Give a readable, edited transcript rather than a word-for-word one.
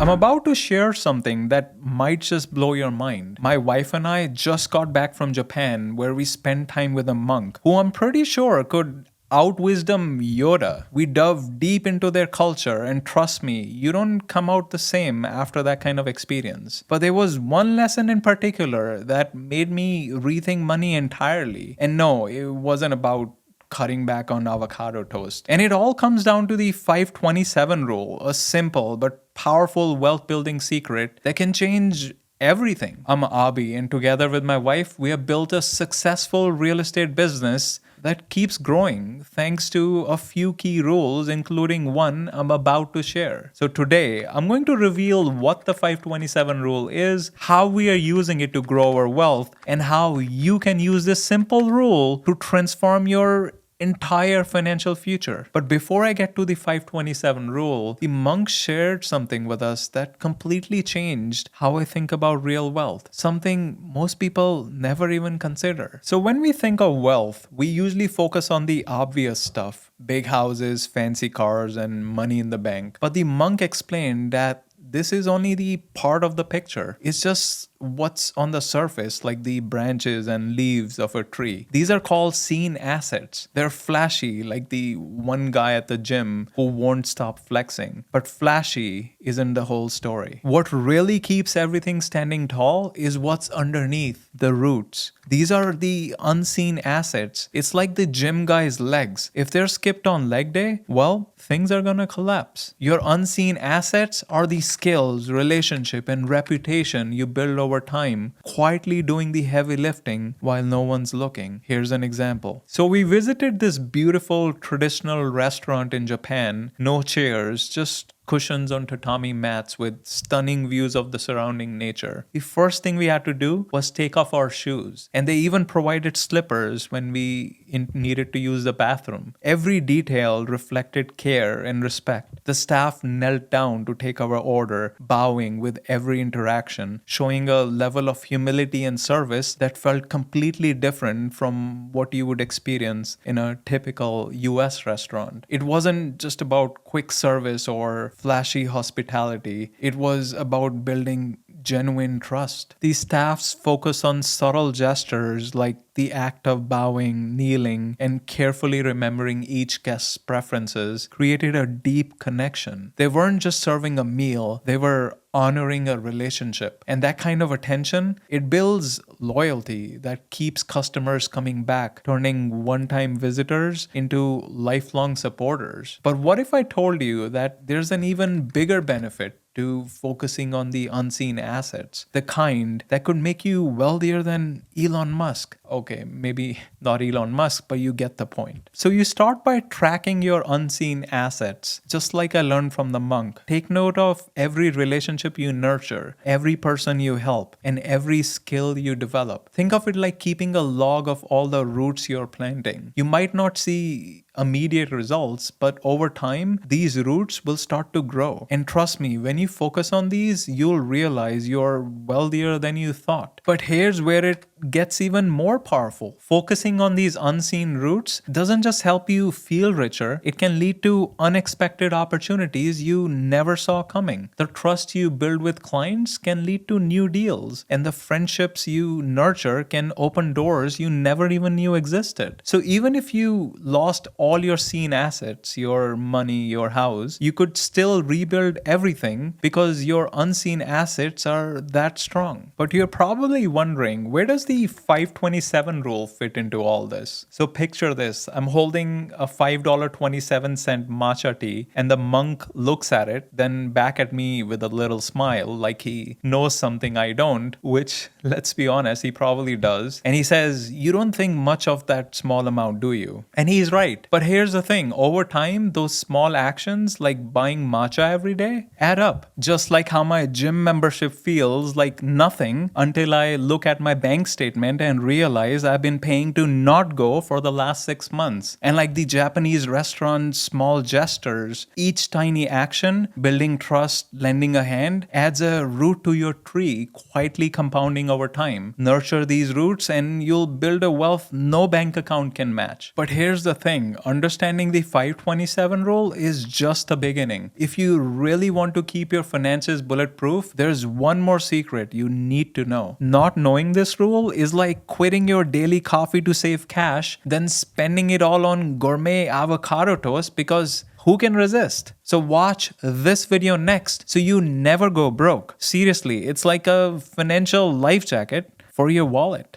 I'm about to share something that might just blow your mind. My wife and I just got back from Japan where we spent time with a monk who I'm pretty sure could outwisdom Yoda. We dove deep into their culture, and trust me, you don't come out the same after that kind of experience. But there was one lesson in particular that made me rethink money entirely. And no, it wasn't about cutting back on avocado toast. And it all comes down to the 527 rule, a simple but powerful wealth building secret that can change everything. I'm Abi, and together with my wife, we have built a successful real estate business that keeps growing thanks to a few key rules, including one I'm about to share. So today, I'm going to reveal what the 527 rule is, how we are using it to grow our wealth, and how you can use this simple rule to transform your entire financial future. But before I get to the 527 rule, the monk shared something with us that completely changed how I think about real wealth, something most people never even consider. So when we think of wealth, we usually focus on the obvious stuff, big houses, fancy cars, and money in the bank. But the monk explained that this is only the part of the picture. It's just what's on the surface, like the branches and leaves of a tree. These are called seen assets. They're flashy, like the one guy at the gym who won't stop flexing. But flashy isn't the whole story. What really keeps everything standing tall is what's underneath, the roots. These are the unseen assets. It's like the gym guy's legs. If they're skipped on leg day, well, things are gonna collapse. Your unseen assets are the skills, relationship, and reputation you build over time, quietly doing the heavy lifting while no one's looking. Here's an example. So we visited this beautiful traditional restaurant in Japan, no chairs, just cushions on tatami mats with stunning views of the surrounding nature. The first thing we had to do was take off our shoes, and they even provided slippers when we needed to use the bathroom. Every detail reflected care and respect. The staff knelt down to take our order, bowing with every interaction, showing a level of humility and service that felt completely different from what you would experience in a typical US restaurant. It wasn't just about quick service or flashy hospitality. It was about building genuine trust. These staffs focus on subtle gestures like the act of bowing, kneeling, and carefully remembering each guest's preferences created a deep connection. They weren't just serving a meal, they were honoring a relationship. And that kind of attention, it builds loyalty that keeps customers coming back, turning one-time visitors into lifelong supporters. But what if I told you that there's an even bigger benefit to focusing on the unseen assets, the kind that could make you wealthier than Elon Musk? Okay, maybe not Elon Musk, but you get the point. So you start by tracking your unseen assets, just like I learned from the monk. Take note of every relationship you nurture, every person you help, and every skill you develop. Think of it like keeping a log of all the roots you're planting. You might not see immediate results, but over time, these roots will start to grow. And trust me, when you focus on these, you'll realize you're wealthier than you thought. But here's where it gets even more powerful. Focusing on these unseen roots doesn't just help you feel richer, it can lead to unexpected opportunities you never saw coming. The trust you build with clients can lead to new deals, and the friendships you nurture can open doors you never even knew existed. So even if you lost all your seen assets, your money, your house, you could still rebuild everything because your unseen assets are that strong. But you're probably wondering, where does the 527 rule fit into all this? So picture this. I'm holding a $5.27 matcha tea, and the monk looks at it, then back at me with a little smile like he knows something I don't, which, let's be honest, he probably does. And he says, "You don't think much of that small amount, do you?" And he's right. But here's the thing. Over time, those small actions like buying matcha every day add up. Just like how my gym membership feels like nothing until I look at my bank statement statement and realize I've been paying to not go for the last 6 months. And like the Japanese restaurant small gestures, each tiny action, building trust, lending a hand, adds a root to your tree, quietly compounding over time. Nurture these roots and you'll build a wealth no bank account can match. But here's the thing, understanding the 527 rule is just the beginning. If you really want to keep your finances bulletproof, there's one more secret you need to know. Not knowing this rule is like quitting your daily coffee to save cash, then spending it all on gourmet avocado toast because who can resist? So watch this video next so you never go broke. Seriously, it's like a financial life jacket for your wallet.